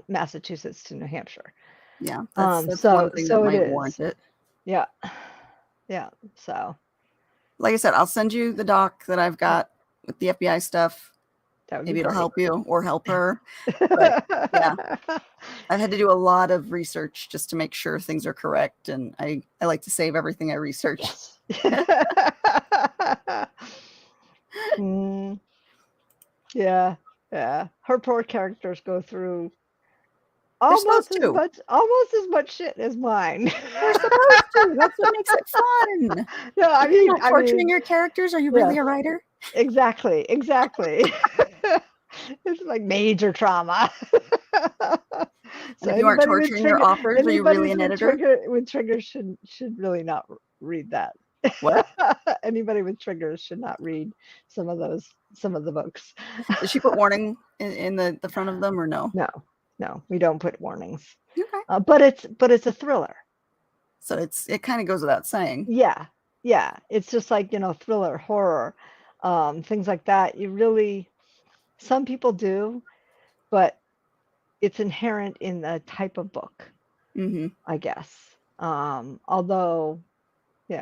Massachusetts to New Hampshire. Yeah. That's one thing that might warrant it. Yeah. So, like I said, I'll send you the doc that I've got with the FBI stuff. Maybe it'll help you or help her. But I've had to do a lot of research just to make sure things are correct, and I like to save everything I research. Yes. Yeah. Her poor characters go through almost as much shit as mine. They're supposed to. That's what makes it fun. No, I mean, torturing your characters. Are you really a writer? Exactly. It's like major trauma. So if you aren't torturing your authors, are you really an editor? With triggers should really not read that. What? Anybody with triggers should not read some of the books. Does she put warning in the front of them or no? No, we don't put warnings. Okay. But it's a thriller. So it kind of goes without saying. Yeah. It's just like, thriller, horror, things like that. Some people do, but it's inherent in the type of book, I guess. Although, we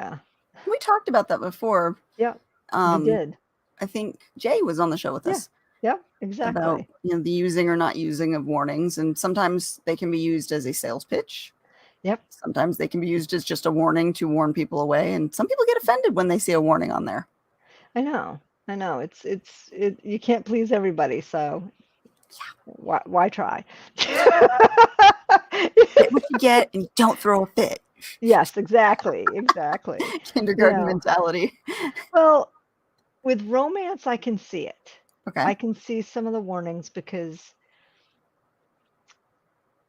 talked about that before. Yeah, we did. I think Jay was on the show with us. Yeah, exactly. About the using or not using of warnings, and sometimes they can be used as a sales pitch. Yep. Sometimes they can be used as just a warning to warn people away, and some people get offended when they see a warning on there. I know. You can't please everybody, so Why try? Get what you get and don't throw a fit. Yes, exactly. Kindergarten mentality. Well, with romance, I can see it. Okay. I can see some of the warnings because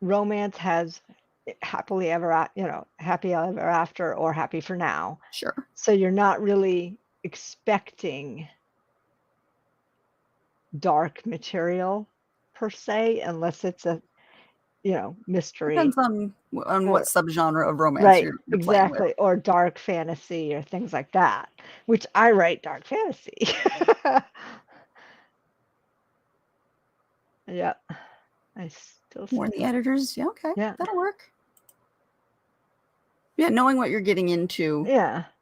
romance has happy ever after or happy for now. Sure. So you're not really expecting dark material per se, unless it's a mystery. Depends on what subgenre of romance right, you're exactly, playing with. or dark fantasy or things like that, which I write dark fantasy. Yep. I still warn the editors. Yeah, okay. Yeah. That'll work. Yeah, knowing what you're getting into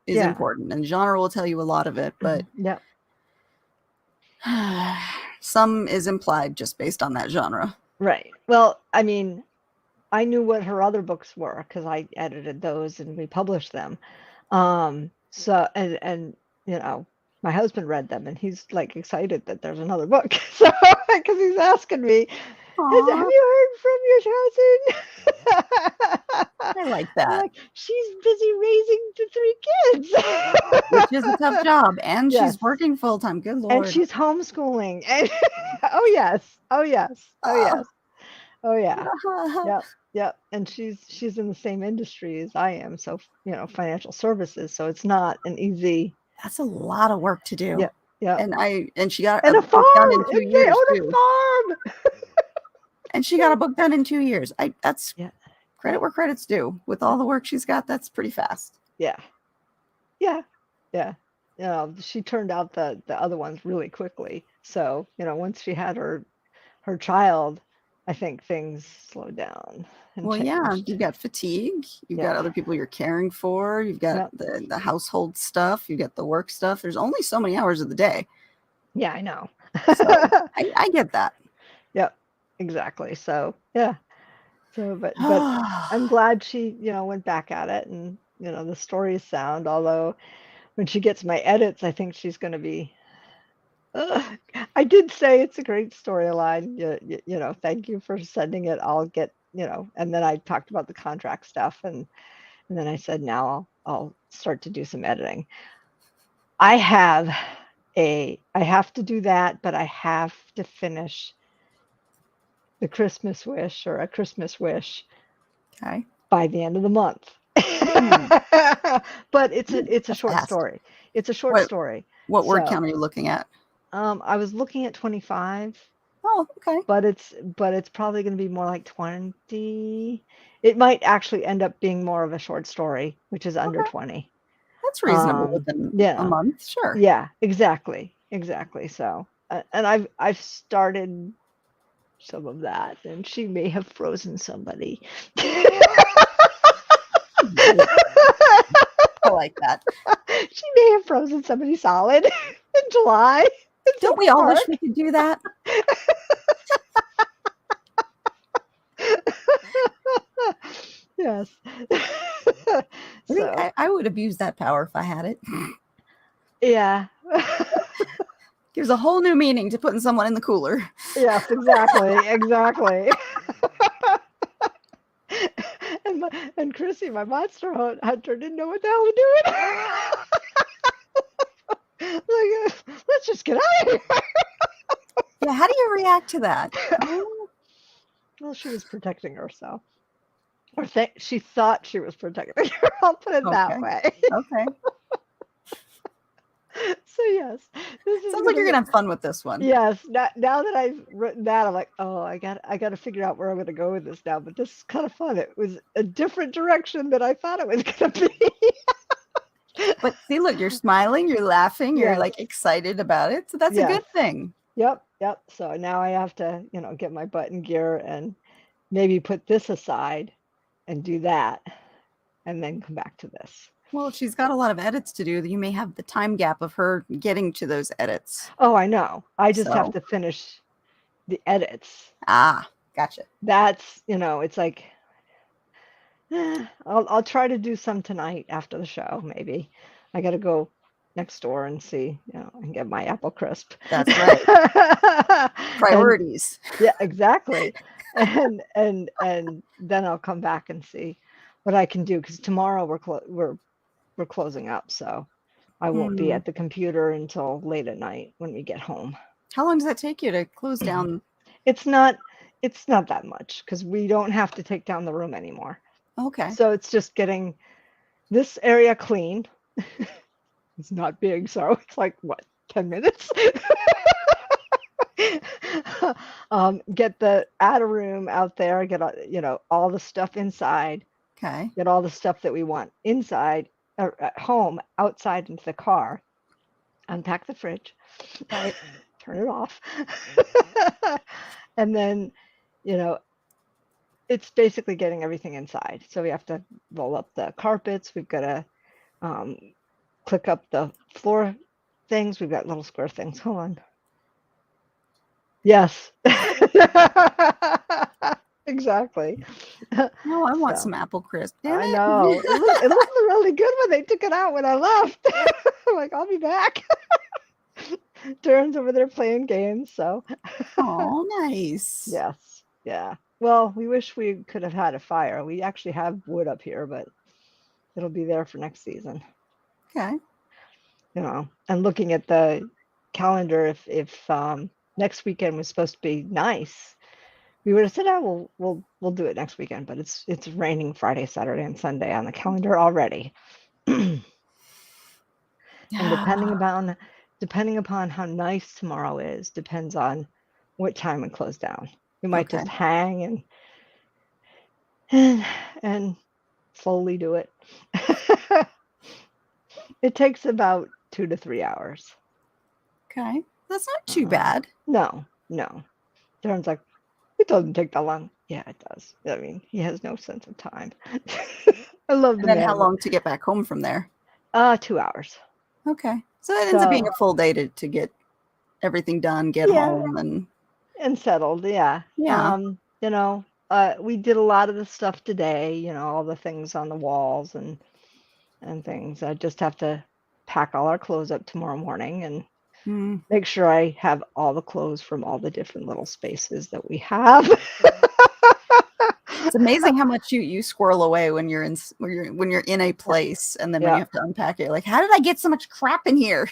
is important, and genre will tell you a lot of it, but yep. some is implied just based on that genre. Right. Well, I mean, I knew what her other books were because I edited those and we published them. So and my husband read them and he's like excited that there's another book. So because he's asking me, have you heard from your cousin? I like that. I'm like, she's busy raising the 3 kids, which is a tough job, and she's working full time. Good Lord. And she's homeschooling. And oh yes. Yep. And she's in the same industry as I am, so financial services. So it's not an easy. That's a lot of work to do. Yeah. And she got a book done in 2 years too. A farm. And she got a book done in 2 years. That's credit where credit's due. With all the work she's got, that's pretty fast. Yeah. She turned out the other ones really quickly. So once she had her child, I think things slowed down. Well, changed. You've got fatigue. You've got other people you're caring for. You've got the household stuff. You've got the work stuff. There's only so many hours of the day. Yeah, I know. So I get that. Yep, exactly. So yeah. So, but I'm glad she, went back at it, and the story is sound. Although, when she gets my edits, I think she's going to be. I did say it's a great storyline. Thank you for sending it. I'll get, and then I talked about the contract stuff, and then I said now I'll start to do some editing. I have to do that, but I have to finish the Christmas Wish or A Christmas Wish by the end of the month. But it's a short story. It's a short story. What word count are you looking at? I was looking at 25. Oh, okay. But it's probably going to be more like 20. It might actually end up being more of a short story, which is under 20. That's reasonable within a month, sure. Yeah, exactly. So, and I've started some of that, and she may have frozen somebody. I like that. She may have frozen somebody solid in July. Don't we all wish we could do that? Yes. I would abuse that power if I had it. Yeah. Gives a whole new meaning to putting someone in the cooler. Yes, exactly. And Chrissy, my monster hunter, didn't know what the hell to do. Like, let's just get out of here. Yeah, how do you react to that? Well, she was protecting herself. Or she thought she was protecting her. I'll put it that way. Okay. So yes, sounds like you're gonna have fun with this one. Yes. Now that I've written that, I'm like, oh, I got to figure out where I'm gonna go with this now. But this is kind of fun. It was a different direction than I thought it was gonna be. But see, look, you're smiling, you're laughing, you're like excited about it. So that's a good thing. Yep. So now I have to, get my butt in gear and maybe put this aside and do that, and then come back to this. Well, she's got a lot of edits to do. You may have the time gap of her getting to those edits. Oh, I know. I just have to finish the edits. Ah, gotcha. That's, it's like, I'll try to do some tonight after the show, maybe. I got to go, next door and see, and get my apple crisp. That's right. Priorities. Yeah, exactly. And then I'll come back and see what I can do, because tomorrow we're closing up, so I won't be at the computer until late at night when we get home. How long does that take you to close down? It's not that much, because we don't have to take down the room anymore. Okay. So it's just getting this area clean. It's not big, so it's like, what, 10 minutes? Add a room out there, get all the stuff inside. Okay. Get all the stuff that we want inside or at home, outside into the car. Unpack the fridge. Right. Turn it off. And then, it's basically getting everything inside. So we have to roll up the carpets. We've got to click up the floor things. We've got little square things. Hold on. Yes. Exactly. No, I want some apple crisp. I know. It looked really good when they took it out when I left. I'm like, I'll be back. Darren's over there playing games, so. Oh, nice. Yes. Yeah. Well, we wish we could have had a fire. We actually have wood up here, but it'll be there for next season. Okay. And looking at the calendar, if next weekend was supposed to be nice, we would have said, "Oh, we'll do it next weekend." But it's raining Friday, Saturday, and Sunday on the calendar already. And depending upon how nice tomorrow is, depends on what time we close down. We might just hang and slowly do it. It takes about 2 to 3 hours. Okay. That's not too bad. No. Darren's like, it doesn't take that long. Yeah, it does. I mean, he has no sense of time. I love the man. And then how long to get back home from there? 2 hours. Okay. So it ends up being a full day to get everything done, get home and settled. Yeah. Yeah. We did a lot of the stuff today, all the things on the walls and things. I just have to pack all our clothes up tomorrow morning and make sure I have all the clothes from all the different little spaces that we have. It's amazing how much you squirrel away when you're in a place, and then when you have to unpack it, like, how did I get so much crap in here?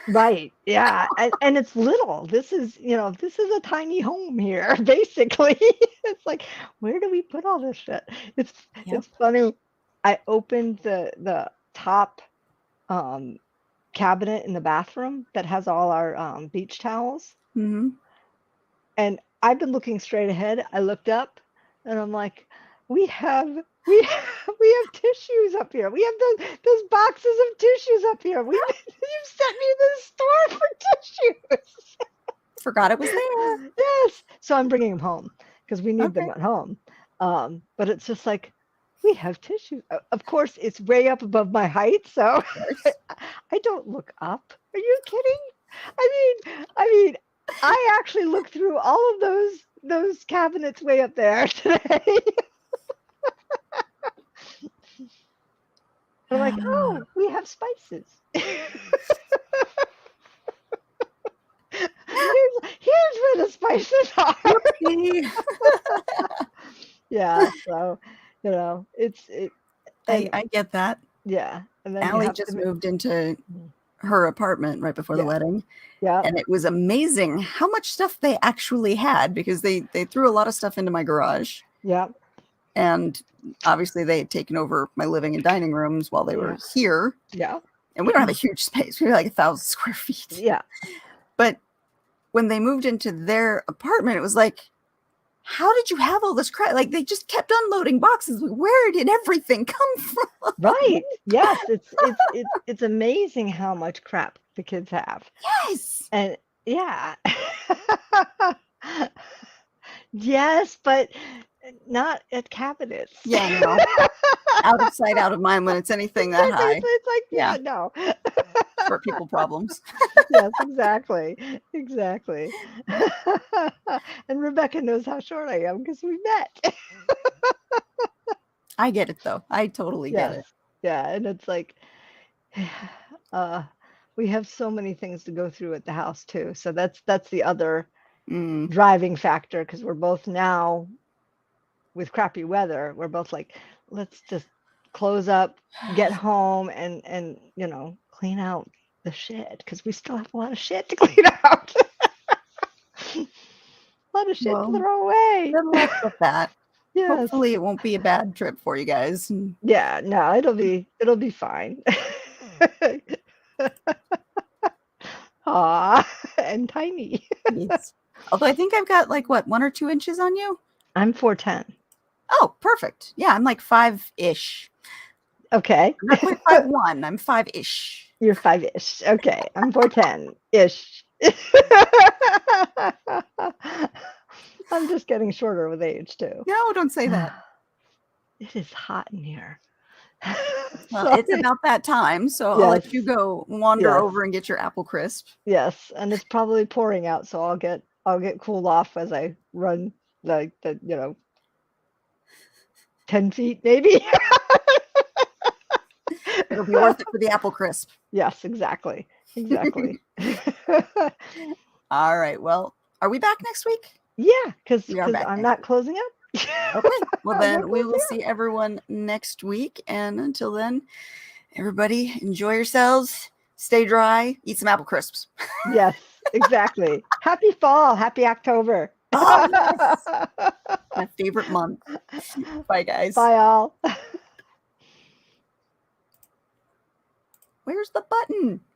Right. Yeah. And it's little. This is a tiny home here, basically. It's like, where do we put all this shit? It's funny. I opened the top cabinet in the bathroom that has all our beach towels. Mm-hmm. And I've been looking straight ahead. I looked up and I'm like, we have tissues up here. We have those boxes of tissues up here. You sent me to the store for tissues. Forgot it was there. Yes. So I'm bringing them home because we need them at home. But it's just like, we have tissues. Of course, it's way up above my height, so I don't look up. Are you kidding? I mean, I actually looked through all of those cabinets way up there today. I'm like, oh, we have spices. Here's where the spices are. Yeah, so I get that. Yeah. And then Allie just moved into her apartment right before the wedding. Yeah. And it was amazing how much stuff they actually had, because they threw a lot of stuff into my garage. Yeah. And obviously they had taken over my living and dining rooms while they were here. Yeah. And we don't have a huge space. We have like 1,000 square feet. Yeah. But when they moved into their apartment, it was like, how did you have all this crap? Like, they just kept unloading boxes. Where did everything come from? Right. Yes. It's amazing how much crap the kids have. Yes. And yeah. Yes, but not at cabinets. Yeah, no. Out of sight, out of mind when it's anything that high. It's like, no. For people problems. Yes, exactly. And Rebecca knows how short I am because we met. I get it, though. I totally get it. Yeah, and it's like, we have so many things to go through at the house too. So that's the other Mm. driving factor, because we're both now with crappy weather, we're both like, let's just close up, get home, and you know, clean out the shit, because we still have a lot of shit to clean out. A lot of shit to Well, throw away. good luck with that. Yes. Hopefully it won't be a bad trip for you guys. Yeah, no, it'll be fine. Aw, and tiny. Yes. Although I think I've got like what, 1 or 2 inches on you? I'm 4'10". Oh, perfect. Yeah, I'm like 5-ish. Okay. I'm not quite 5'1". I'm 5-ish. You're 5-ish. Okay. I'm 4'10"-ish. I'm just getting shorter with age too. No, don't say that. It is hot in here. Well, it's about that time, so I'll let you go wander over and get your apple crisp. Yes, and it's probably pouring out, so I'll get cooled off as I run like the, you know, 10 feet maybe. It'll be worth it for the apple crisp. Yes, exactly. Exactly. All right. Well, are we back next week? Yeah, because I'm not closing up. Okay. Well, then we will see everyone next week. And until then, everybody enjoy yourselves. Stay dry. Eat some apple crisps. Yes, exactly. Happy fall. Happy October. Oh, yes. My favorite month. Bye, guys. Bye, all. Where's the button?